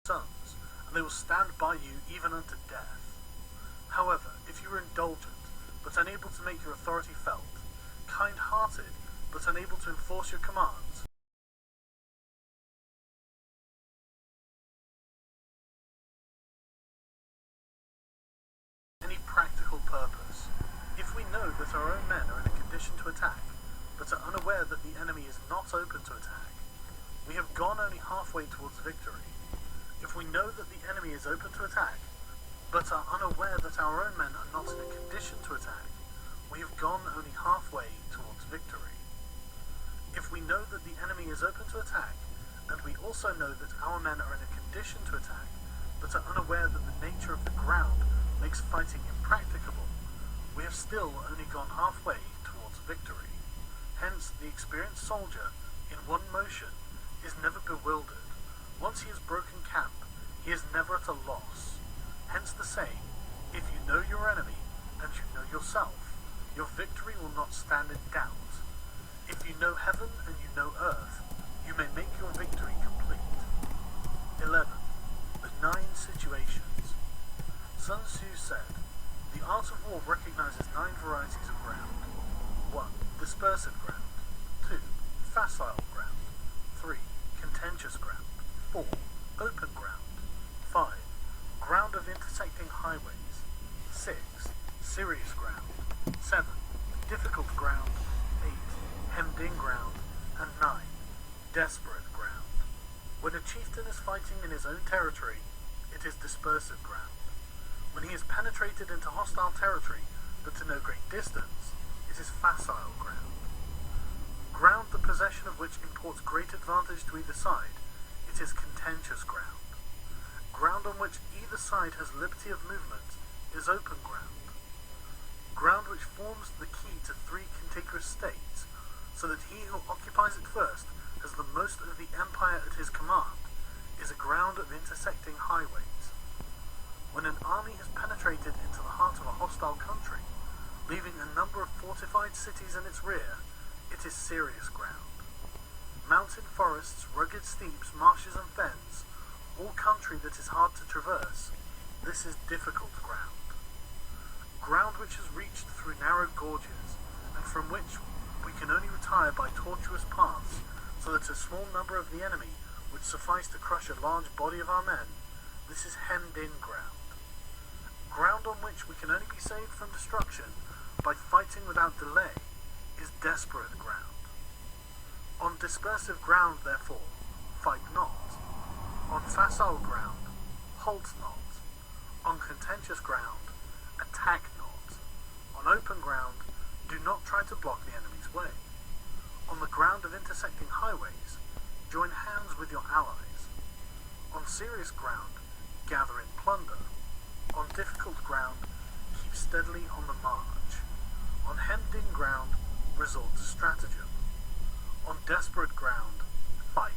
sons, and they will stand by you even unto death. However, if you are indulgent, but unable to make your authority felt, kind-hearted, but unable to enforce your commands, any practical purpose, if we know that our own men are in a condition to attack, but are unaware that the enemy is not open to attack, we have gone only halfway towards victory. If we know that the enemy is open to attack, but are unaware that our own men are not in a condition to attack, we have gone only halfway towards victory. If we know that the enemy is open to attack, and we also know that our men are in a condition to attack, but are unaware that the nature of the ground makes fighting impracticable, we have still only gone halfway towards victory. Hence, the experienced soldier, in one motion, is never bewildered. Once he has broken camp, he is never at a loss. Hence the saying, if you know your enemy, and you know yourself, your victory will not stand in doubt. If you know heaven and you know earth, you may make your victory complete. 11. The 9 situations. Sun Tzu said, the art of war recognizes 9 varieties of ground. 1. Dispersive ground. 2. Facile ground. 3. Contentious ground. 4. Open ground. 5. Ground of intersecting highways. 6. Serious ground. 7. Difficult ground. 8. Hemmed-in ground. And 9. Desperate ground. When a chieftain is fighting in his own territory, it is dispersive ground. When he has penetrated into hostile territory, but to no great distance, it is facile ground. Ground the possession of which imports great advantage to either side, it is contentious ground. Ground on which either side has liberty of movement is open ground. Ground which forms the key to 3 contiguous states, so that he who occupies it first has the most of the empire at his command, is a ground of intersecting highways. When an army has penetrated into the heart of a hostile country, leaving a number of fortified cities in its rear, it is serious ground. Mountain forests, rugged steeps, marshes and fens, all country that is hard to traverse, this is difficult ground. Ground which is reached through narrow gorges, and from which we can only retire by tortuous paths, so that a small number of the enemy would suffice to crush a large body of our men, this is hemmed-in ground. Ground on which we can only be saved from destruction by fighting without delay is desperate ground. On dispersive ground, therefore, fight not. On facile ground, halt not. On contentious ground, attack not. On open ground, do not try to block the enemy's way. On the ground of intersecting highways, join hands with your allies. On serious ground, gather in plunder. On difficult ground, keep steadily on the march. On hemmed-in ground, resort to stratagem. On desperate ground, fight.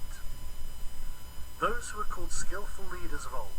Those who are called skillful leaders of old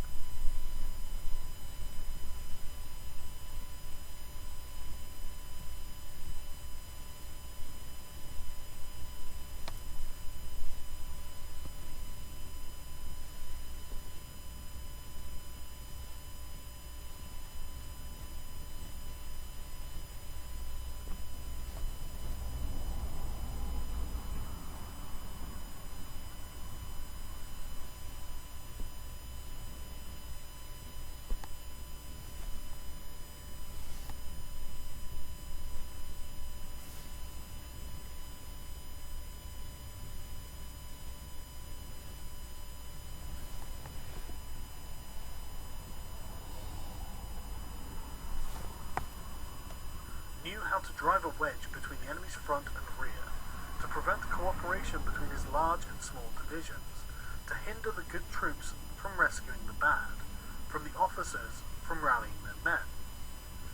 knew how to drive a wedge between the enemy's front and rear, to prevent cooperation between his large and small divisions, to hinder the good troops from rescuing the bad, from the officers from rallying their men.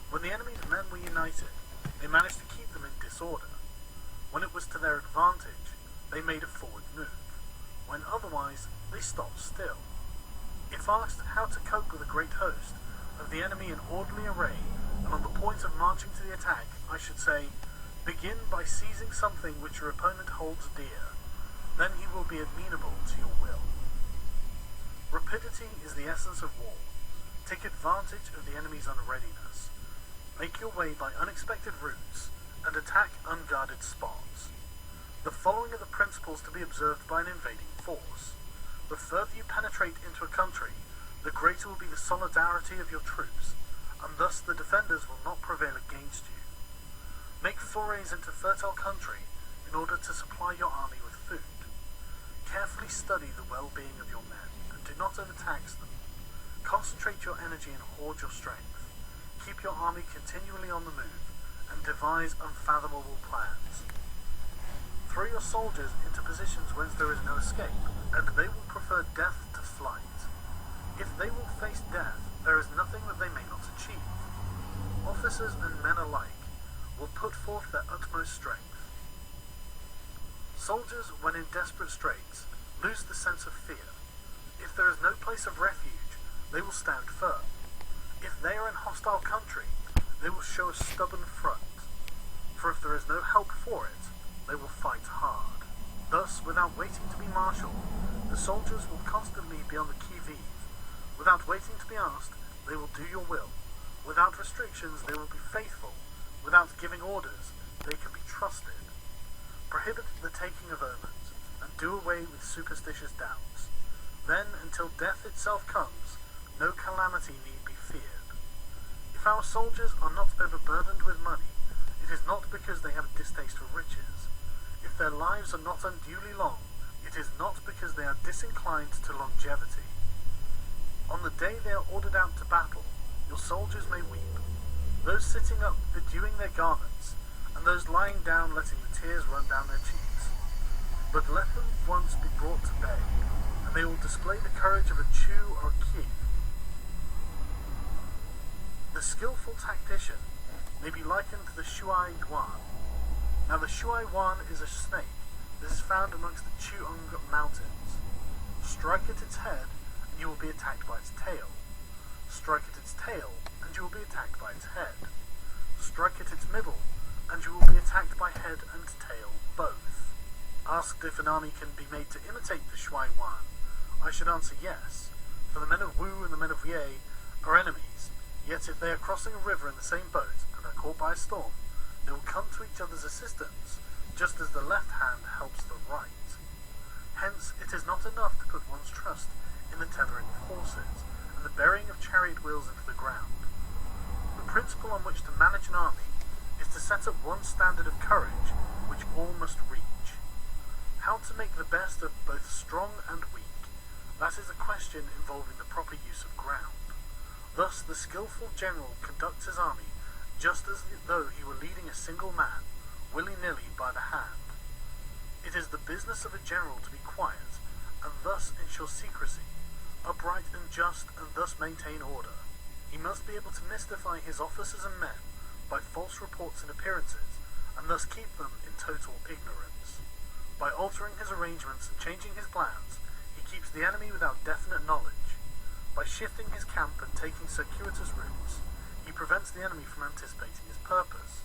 When the enemy's men were united, they managed to keep them in disorder. When it was to their advantage, they made a forward move. When otherwise, they stopped still. If asked how to cope with a great host of the enemy in orderly array, and on the point of marching to the attack, I should say, begin by seizing something which your opponent holds dear. Then he will be amenable to your will. Rapidity is the essence of war. Take advantage of the enemy's unreadiness. Make your way by unexpected routes and attack unguarded spots. The following are the principles to be observed by an invading force. The further you penetrate into a country, the greater will be the solidarity of your troops, and thus the defenders will not prevail against you. Make forays into fertile country in order to supply your army with food. Carefully study the well-being of your men, and do not overtax them. Concentrate your energy and hoard your strength. Keep your army continually on the move, and devise unfathomable plans. Throw your soldiers into positions whence there is no escape, and they will prefer death to flight. If they will face death, there is nothing that they may not achieve. Officers and men alike will put forth their utmost strength. Soldiers, when in desperate straits, lose the sense of fear. If there is no place of refuge, they will stand firm. If they are in hostile country, they will show a stubborn front. For if there is no help for it, they will fight hard. Thus, without waiting to be marshalled, the soldiers will constantly be on the qui-vive. Without waiting to be asked, they will do your will. Without restrictions, they will be faithful. Without giving orders, they can be trusted. Prohibit the taking of omens, and do away with superstitious doubts. Then, until death itself comes, no calamity need be feared. If our soldiers are not overburdened with money, it is not because they have a distaste for riches. If their lives are not unduly long, it is not because they are disinclined to longevity. On the day they are ordered out to battle, your soldiers may weep, those sitting up bedewing their garments, and those lying down letting the tears run down their cheeks. But let them once be brought to bay, and they will display the courage of a Chu or a Qi. The skillful tactician may be likened to the Shuai Yuan. Now the Shuai Yuan is a snake that is found amongst the Chuang Mountains. Strike at its head, and you will be attacked by its tail. Strike at its tail, and you will be attacked by its head. Strike at its middle, and you will be attacked by head and tail both. Asked if an army can be made to imitate the Shuai Yuan, I should answer yes, for the men of Wu and the men of Ye are enemies, yet if they are crossing a river in the same boat and are caught by a storm, they will come to each other's assistance, just as the left hand helps the right. Hence, it is not enough to put one's trust in the tethering of horses and the burying of chariot wheels into the ground. The principle on which to manage an army is to set up one standard of courage which all must reach. How to make the best of both strong and weak, that is a question involving the proper use of ground. Thus, the skillful general conducts his army just as though he were leading a single man, willy-nilly by the hand. It is the business of a general to be quiet, and thus ensure secrecy, upright and just, and thus maintain order. He must be able to mystify his officers and men by false reports and appearances, and thus keep them in total ignorance. By altering his arrangements and changing his plans, he keeps the enemy without definite knowledge. By shifting his camp and taking circuitous routes, he prevents the enemy from anticipating his purpose.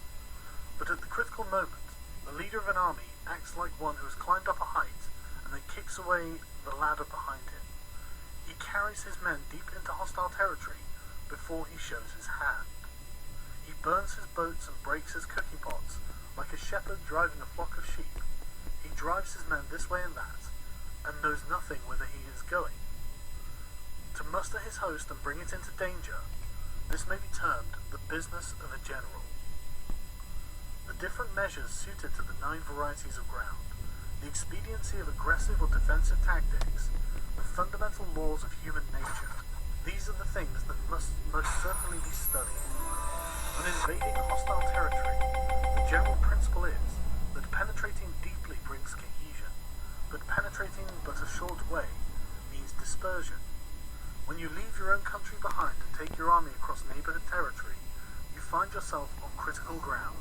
But at the critical moment, the leader of an army acts like one who has climbed up a height and then kicks away the ladder behind him. He carries his men deep into hostile territory before he shows his hand. He burns his boats and breaks his cooking pots like a shepherd driving a flock of sheep. He drives his men this way and that, and knows nothing whither he is going. To muster his host and bring it into danger, this may be termed the business of a general. The different measures suited to the 9 varieties of ground, the expediency of aggressive or defensive tactics, the fundamental laws of human nature, these are the things that must most certainly be studied. When invading a hostile territory, the general principle is that penetrating deeply brings cohesion, but penetrating but a short way means dispersion. When you leave your own country behind and take your army across neighborhood territory, you find yourself on critical ground.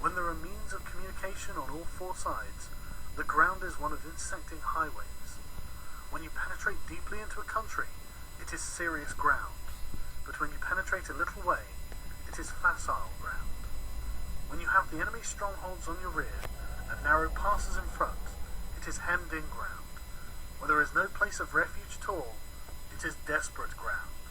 When there are means of communication on all 4 sides, the ground is one of intersecting highways. When you penetrate deeply into a country, it is serious ground. But when you penetrate a little way, it is facile ground. When you have the enemy's strongholds on your rear and narrow passes in front, it is hemmed-in ground. Where there is no place of refuge at all, It is desperate ground.